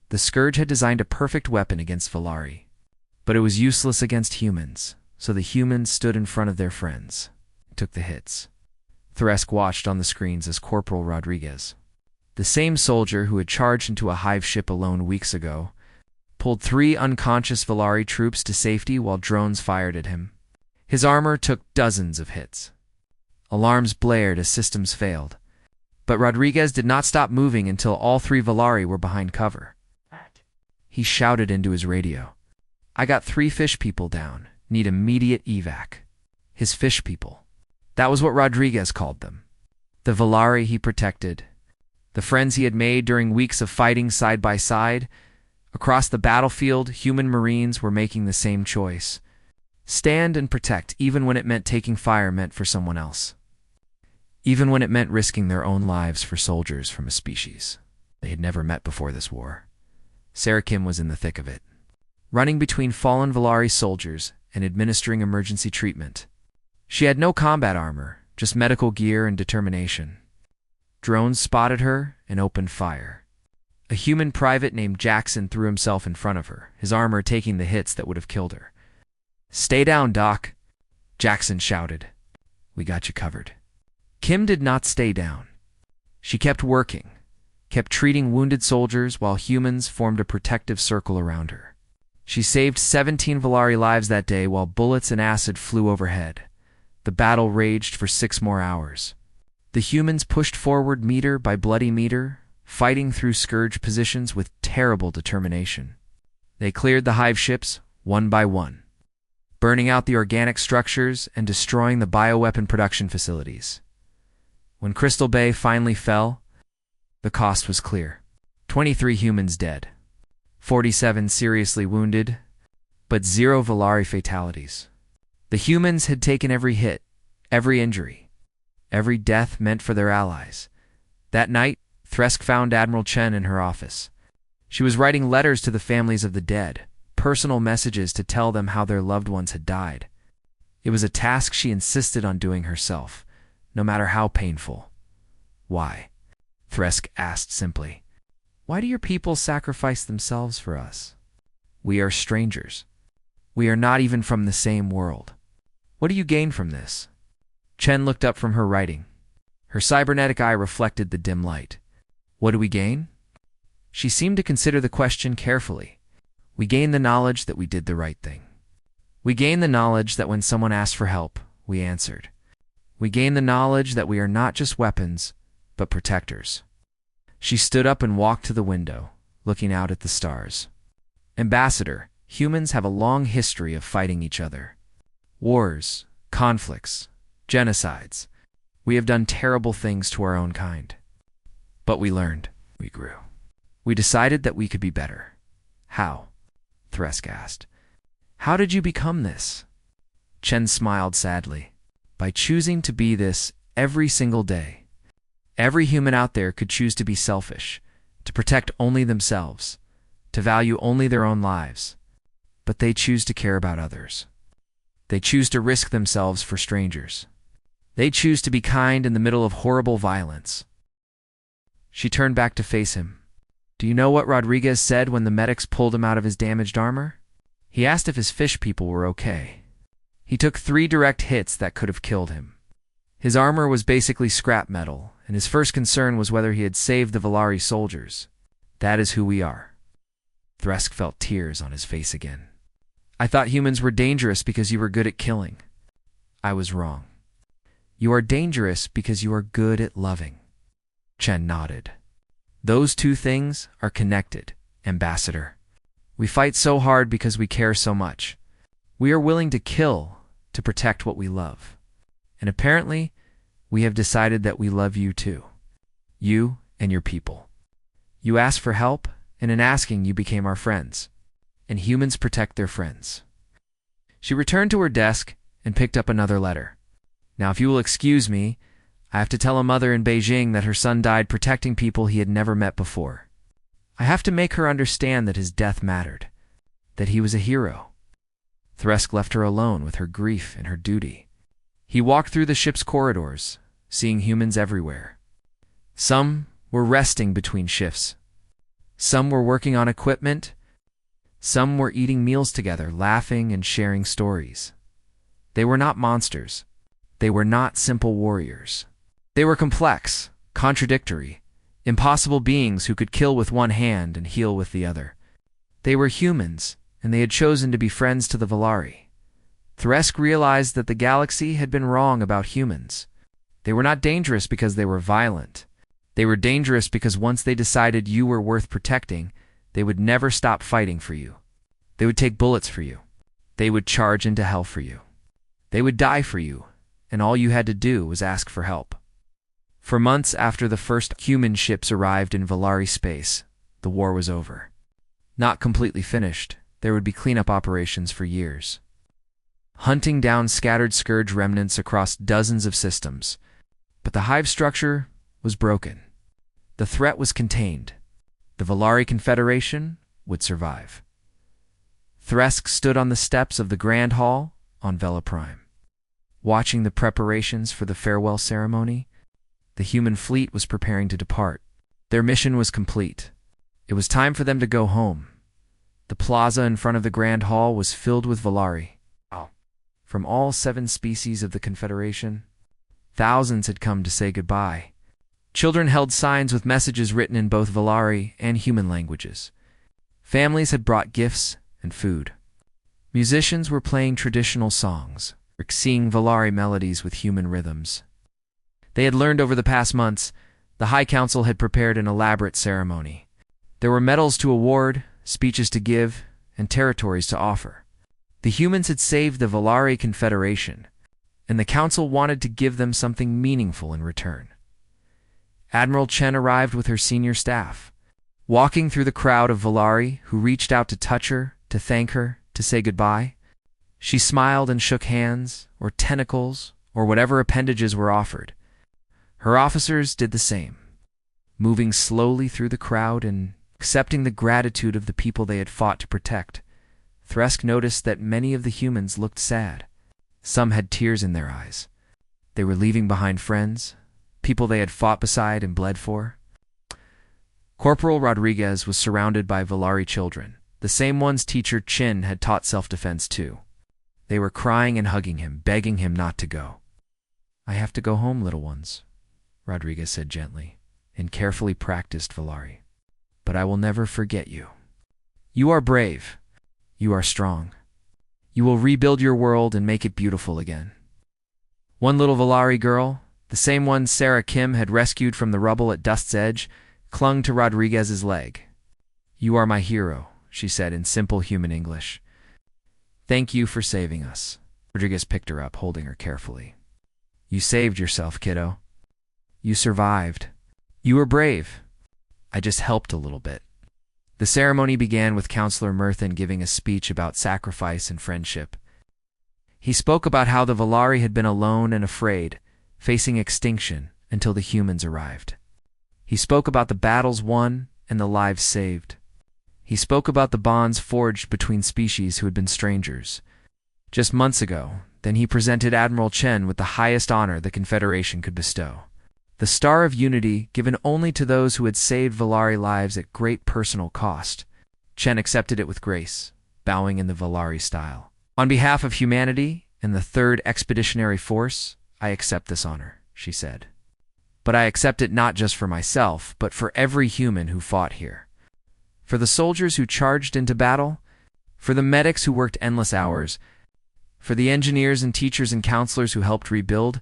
The Scourge had designed a perfect weapon against Valari, but it was useless against humans, so the humans stood in front of their friends and took the hits. Thresk watched on the screens as Corporal Rodriguez, the same soldier who had charged into a hive ship alone weeks ago, pulled 3 unconscious Valari troops to safety while drones fired at him. His armor took dozens of hits. Alarms blared as systems failed. But Rodriguez did not stop moving until all 3 Valari were behind cover. He shouted into his radio. I got 3 fish people down. Need immediate evac. His fish people. That was what Rodriguez called them. The Valari he protected. The friends he had made during weeks of fighting side by side. Across the battlefield, human Marines were making the same choice. Stand and protect even when it meant taking fire meant for someone else. even when it meant risking their own lives for soldiers from a species they had never met before this war. Sarah Kim was in the thick of it, running between fallen Valari soldiers and administering emergency treatment. She had no combat armor, just medical gear and determination. Drones spotted her and opened fire. A human private named Jackson threw himself in front of her, his armor taking the hits that would have killed her. "Stay down, Doc," Jackson shouted. "We got you covered." Kim did not stay down. She kept working, kept treating wounded soldiers while humans formed a protective circle around her. She saved 17 Valari lives that day while bullets and acid flew overhead. The battle raged for 6 more hours. The humans pushed forward meter by bloody meter, fighting through scourge positions with terrible determination. They cleared the hive ships one by one, burning out the organic structures and destroying the bioweapon production facilities. When Crystal Bay finally fell, the cost was clear. 23 humans dead, 47 seriously wounded, but 0 Valari fatalities. The humans had taken every hit, every injury, every death meant for their allies. That night, Thresk found Admiral Chen in her office. She was writing letters to the families of the dead, personal messages to tell them how their loved ones had died. It was a task she insisted on doing herself, no matter how painful. "Why?" Thresk asked simply. "Why do your people sacrifice themselves for us? We are strangers. We are not even from the same world. What do you gain from this?" Chen looked up from her writing. Her cybernetic eye reflected the dim light. "What do we gain?" She seemed to consider the question carefully. "We gain the knowledge that we did the right thing. We gain the knowledge that when someone asked for help, we answered. We gain the knowledge that we are not just weapons, but protectors." She stood up and walked to the window, looking out at the stars. "Ambassador, humans have a long history of fighting each other. Wars, conflicts, genocides. We have done terrible things to our own kind. But we learned. We grew. We decided that we could be better." "How?" Thresk asked. "How did you become this?" Chen smiled sadly. "By choosing to be this every single day. Every human out there could choose to be selfish, to protect only themselves, to value only their own lives. But they choose to care about others. They choose to risk themselves for strangers. They choose to be kind in the middle of horrible violence." She turned back to face him. "Do you know what Rodriguez said when the medics pulled him out of his damaged armor? He asked if his fish people were okay. He took 3 direct hits that could have killed him. His armor was basically scrap metal, and his first concern was whether he had saved the Valari soldiers. That is who we are." Thresk felt tears on his face again. "I thought humans were dangerous because you were good at killing. I was wrong. You are dangerous because you are good at loving." Chen nodded. "Those 2 things are connected, Ambassador. We fight so hard because we care so much. We are willing to kill to protect what we love. And apparently, we have decided that we love you too. You and your people. You asked for help, and in asking you became our friends. And humans protect their friends." She returned to her desk and picked up another letter. "Now, if you will excuse me, I have to tell a mother in Beijing that her son died protecting people he had never met before. I have to make her understand that his death mattered, that he was a hero." Thresk left her alone with her grief and her duty. He walked through the ship's corridors, seeing humans everywhere. Some were resting between shifts. Some were working on equipment. Some were eating meals together, laughing and sharing stories. They were not monsters. They were not simple warriors. They were complex, contradictory, impossible beings who could kill with one hand and heal with the other. They were humans, and they had chosen to be friends to the Valari. Thresk realized that the galaxy had been wrong about humans. They were not dangerous because they were violent. They were dangerous because once they decided you were worth protecting, they would never stop fighting for you. They would take bullets for you. They would charge into hell for you. They would die for you, and all you had to do was ask for help. For months after the first human ships arrived in Valari space, the war was over. Not completely finished, there would be cleanup operations for years. Hunting down scattered scourge remnants across dozens of systems, But the hive structure was broken. The threat was contained. The Valari Confederation would survive. Thresk stood on the steps of the Grand Hall on Vela Prime. Watching the preparations for the farewell ceremony, the human fleet was preparing to depart. Their mission was complete. It was time for them to go home. The plaza in front of the Grand Hall was filled with Valari. From all 7 species of the Confederation, thousands had come to say goodbye. Children held signs with messages written in both Valari and human languages. Families had brought gifts and food. Musicians were playing traditional songs, singing Valari melodies with human rhythms. They had learned over the past months. The High Council had prepared an elaborate ceremony. There were medals to award, speeches to give, and territories to offer. The humans had saved the Valari Confederation, and the Council wanted to give them something meaningful in return. Admiral Chen arrived with her senior staff. Walking through the crowd of Valari who reached out to touch her, to thank her, to say goodbye, she smiled and shook hands, or tentacles, or whatever appendages were offered. Her officers did the same, moving slowly through the crowd and accepting the gratitude of the people they had fought to protect. Thresk noticed that many of the humans looked sad. Some had tears in their eyes. They were leaving behind friends, people they had fought beside and bled for. Corporal Rodriguez was surrounded by Valari children, the same ones teacher Chin had taught self-defense to. They were crying and hugging him, begging him not to go. "I have to go home, little ones," Rodriguez said gently, in carefully practiced Valari. "But I will never forget you. You are brave. You are strong. You will rebuild your world and make it beautiful again." One little Valari girl, the same one Sarah Kim had rescued from the rubble at Dust's Edge, clung to Rodriguez's leg. "You are my hero," she said in simple human English. "Thank you for saving us." Rodriguez picked her up, holding her carefully. "You saved yourself, kiddo. You survived. You were brave. I just helped a little bit." The ceremony began with Counselor Murthan giving a speech about sacrifice and friendship. He spoke about how the Valari had been alone and afraid, facing extinction until the humans arrived. He spoke about the battles won and the lives saved. He spoke about the bonds forged between species who had been strangers. Just months ago, then he presented Admiral Chen with the highest honor the Confederation could bestow. The Star of Unity given only to those who had saved Valari lives at great personal cost. Chen accepted it with grace, bowing in the Valari style. "On behalf of humanity and the 3rd Expeditionary Force, I accept this honor," she said. "But I accept it not just for myself, but for every human who fought here. For the soldiers who charged into battle, for the medics who worked endless hours, for the engineers and teachers and counselors who helped rebuild,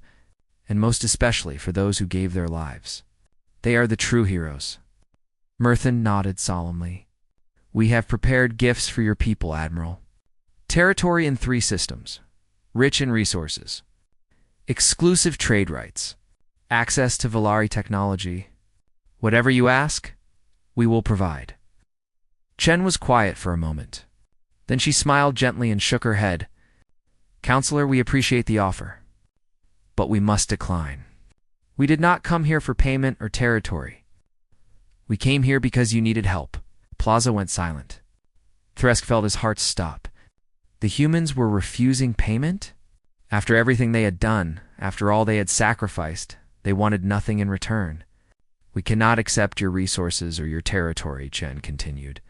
and most especially for those who gave their lives. They are the true heroes." Murthan nodded solemnly. "We have prepared gifts for your people, Admiral. Territory in 3 systems, rich in resources, exclusive trade rights, access to Valari technology. Whatever you ask, we will provide." Chen was quiet for a moment. Then she smiled gently and shook her head. "Counselor, we appreciate the offer, but we must decline. We did not come here for payment or territory. We came here because you needed help." Plaza went silent. Thresk felt his heart stop. The humans were refusing payment? After everything they had done, after all they had sacrificed, they wanted nothing in return. "We cannot accept your resources or your territory," Chen continued.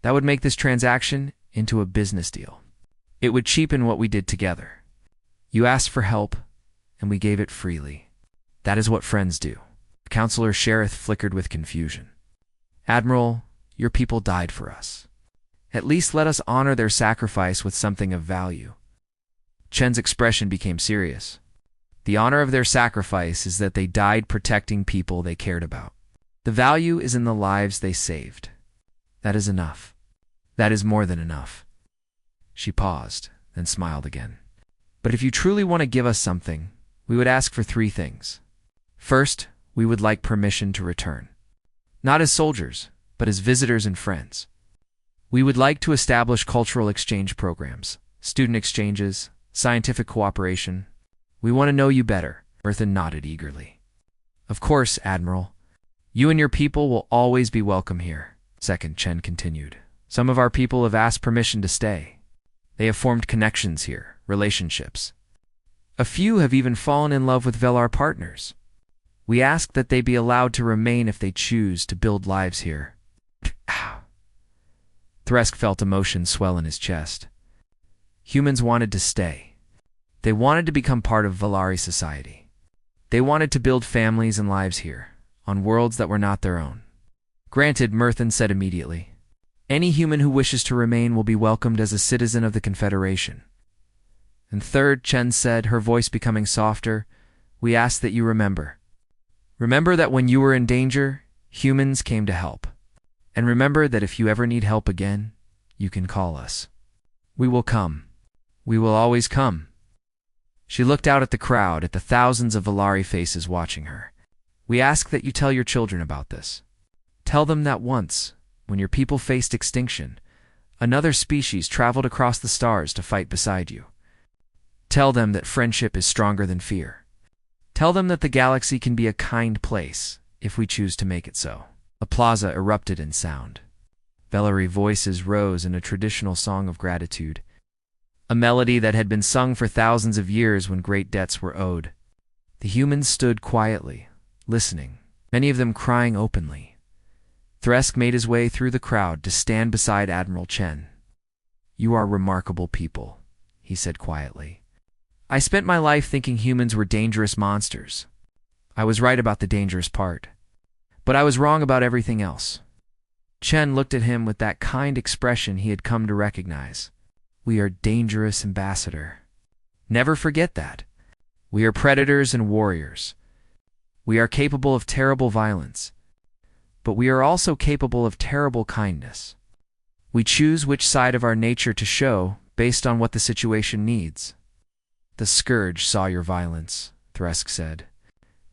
"That would make this transaction into a business deal. It would cheapen what we did together. You asked for help, and we gave it freely. That is what friends do." Counselor Sherith flickered with confusion. "Admiral, your people died for us. At least let us honor their sacrifice with something of value." Chen's expression became serious. "The honor of their sacrifice is that they died protecting people they cared about. The value is in the lives they saved. That is enough. That is more than enough." She paused, then smiled again. "But if you truly want to give us something, we would ask for 3 things. First, we would like permission to return. Not as soldiers, but as visitors and friends. We would like to establish cultural exchange programs, student exchanges, scientific cooperation. We want to know you better." Murthan nodded eagerly. Of course, Admiral. You and your people will always be welcome here. Second, Chen continued. Some of our people have asked permission to stay. They have formed connections here, relationships. A few have even fallen in love with Velar partners. We ask that they be allowed to remain if they choose to build lives here. Thresk felt emotion swell in his chest. Humans wanted to stay. They wanted to become part of Valari society. They wanted to build families and lives here, on worlds that were not their own. Granted, Murthan said immediately. Any human who wishes to remain will be welcomed as a citizen of the Confederation. And third, Chen said, her voice becoming softer, we ask that you remember. Remember that when you were in danger, humans came to help. And remember that if you ever need help again, you can call us. We will come. We will always come. She looked out at the crowd, at the thousands of Valari faces watching her. We ask that you tell your children about this. Tell them that once, when your people faced extinction, another species traveled across the stars to fight beside you. Tell them that friendship is stronger than fear. Tell them that the galaxy can be a kind place, if we choose to make it so. A plaza erupted in sound. Velari voices rose in a traditional song of gratitude, a melody that had been sung for thousands of years when great debts were owed. The humans stood quietly, listening, many of them crying openly. Thresk made his way through the crowd to stand beside Admiral Chen. You are remarkable people, he said quietly. I spent my life thinking humans were dangerous monsters. I was right about the dangerous part, but I was wrong about everything else. Chen looked at him with that kind expression he had come to recognize. We are dangerous, Ambassador. Never forget that. We are predators and warriors. We are capable of terrible violence, but we are also capable of terrible kindness. We choose which side of our nature to show based on what the situation needs. The Scourge saw your violence, Thresk said.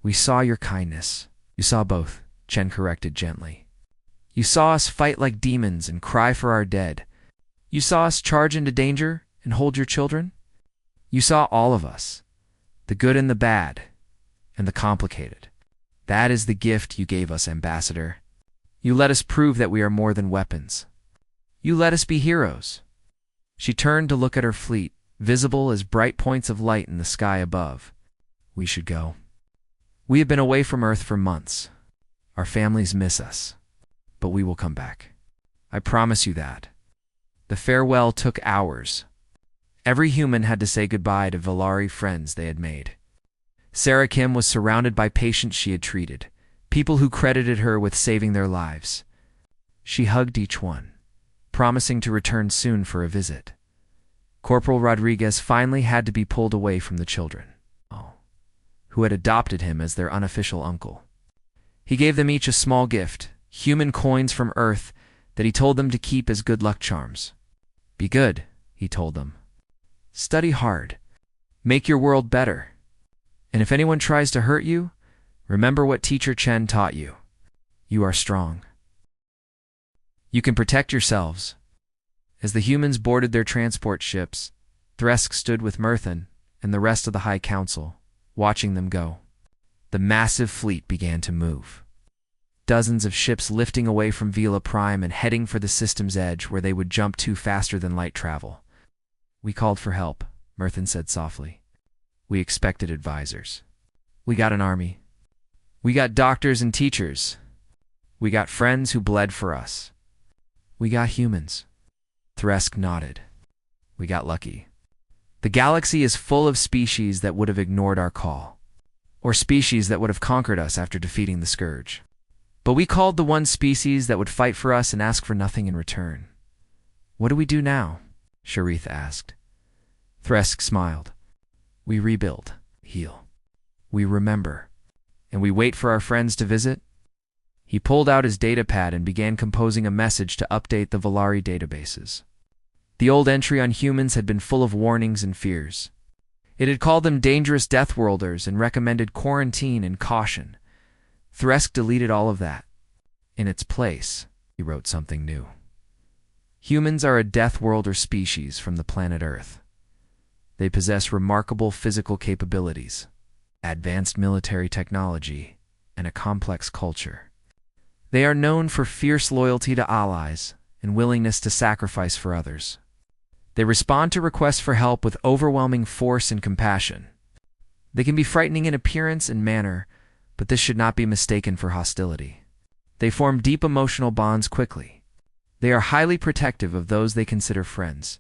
We saw your kindness. You saw both, Chen corrected gently. You saw us fight like demons and cry for our dead. You saw us charge into danger and hold your children. You saw all of us, the good and the bad, and the complicated. That is the gift you gave us, Ambassador. You let us prove that we are more than weapons. You let us be heroes. She turned to look at her fleet, visible as bright points of light in the sky above. We should go. We have been away from Earth for months. Our families miss us, but we will come back. I promise you that. The farewell took hours. Every human had to say goodbye to Valari friends they had made. Sarah Kim was surrounded by patients she had treated, people who credited her with saving their lives. She hugged each one, promising to return soon for a visit. Corporal Rodriguez finally had to be pulled away from the children, who had adopted him as their unofficial uncle. He gave them each a small gift, human coins from Earth, that he told them to keep as good luck charms. Be good, he told them. Study hard. Make your world better. And if anyone tries to hurt you, remember what Teacher Chen taught you. You are strong. You can protect yourselves. As the humans boarded their transport ships, Thresk stood with Murthan and the rest of the High Council, watching them go. The massive fleet began to move. Dozens of ships lifting away from Vila Prime and heading for the system's edge where they would jump to faster than light travel. We called for help, Murthan said softly. We expected advisors. We got an army. We got doctors and teachers. We got friends who bled for us. We got humans. Thresk nodded. We got lucky. The galaxy is full of species that would have ignored our call, or species that would have conquered us after defeating the Scourge. But we called the one species that would fight for us and ask for nothing in return. What do we do now? Sharith asked. Thresk smiled. We rebuild, heal. We remember. And we wait for our friends to visit? He pulled out his datapad and began composing a message to update the Valari databases. The old entry on humans had been full of warnings and fears. It had called them dangerous Deathworlders and recommended quarantine and caution. Thresk deleted all of that. In its place, he wrote something new. Humans are a Deathworlder species from the planet Earth. They possess remarkable physical capabilities, advanced military technology, and a complex culture. They are known for fierce loyalty to allies and willingness to sacrifice for others. They respond to requests for help with overwhelming force and compassion. They can be frightening in appearance and manner, but this should not be mistaken for hostility. They form deep emotional bonds quickly. They are highly protective of those they consider friends.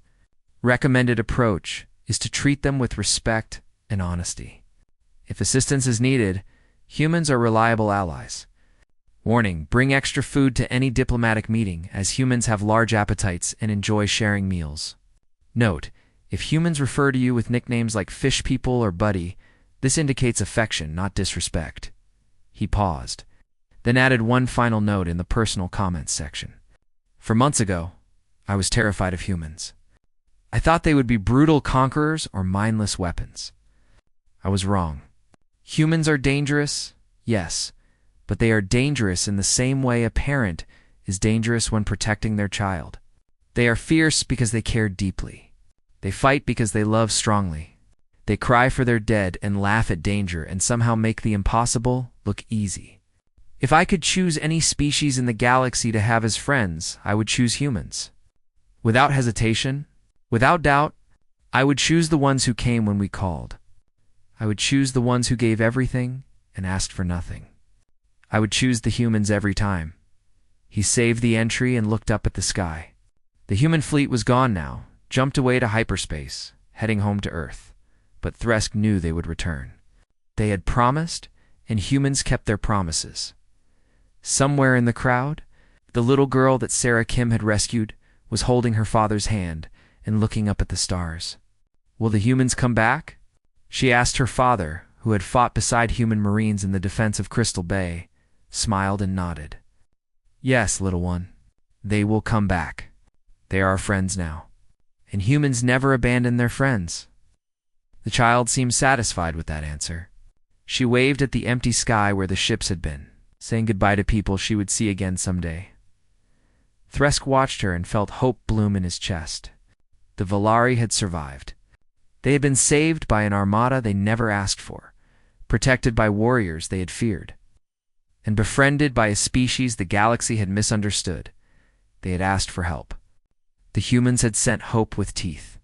Recommended approach is to treat them with respect and honesty. If assistance is needed, humans are reliable allies. Warning: bring extra food to any diplomatic meeting, as humans have large appetites and enjoy sharing meals. Note: if humans refer to you with nicknames like Fish People or Buddy, this indicates affection, not disrespect. He paused, then added one final note in the personal comments section. For months ago, I was terrified of humans. I thought they would be brutal conquerors or mindless weapons. I was wrong. Humans are dangerous, yes, but they are dangerous in the same way a parent is dangerous when protecting their child. They are fierce because they care deeply. They fight because they love strongly. They cry for their dead and laugh at danger and somehow make the impossible look easy. If I could choose any species in the galaxy to have as friends, I would choose humans. Without hesitation, without doubt, I would choose the ones who came when we called. I would choose the ones who gave everything and asked for nothing. I would choose the humans every time. He saved the entry and looked up at the sky. The human fleet was gone now, jumped away to hyperspace, heading home to Earth. But Thresk knew they would return. They had promised, and humans kept their promises. Somewhere in the crowd, the little girl that Sarah Kim had rescued was holding her father's hand and looking up at the stars. Will the humans come back? She asked her father, who had fought beside human Marines in the defense of Crystal Bay, smiled and nodded. Yes, little one, they will come back. They are our friends now. And humans never abandon their friends. The child seemed satisfied with that answer. She waved at the empty sky where the ships had been, saying goodbye to people she would see again someday. Thresk watched her and felt hope bloom in his chest. The Valari had survived. They had been saved by an armada they never asked for, protected by warriors they had feared, and befriended by a species the galaxy had misunderstood. They had asked for help. The humans had sent hope with teeth,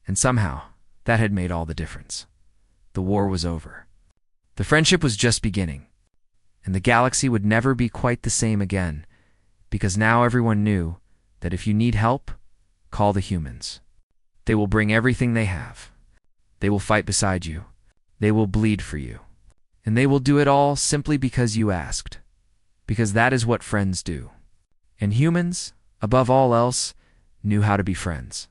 and somehow that had made all the difference. The war was over. The friendship was just beginning, and the galaxy would never be quite the same again, because now everyone knew that if you need help, call the humans. They will bring everything they have. They will fight beside you. They will bleed for you. And they will do it all simply because you asked, because that is what friends do. And humans, above all else, knew how to be friends.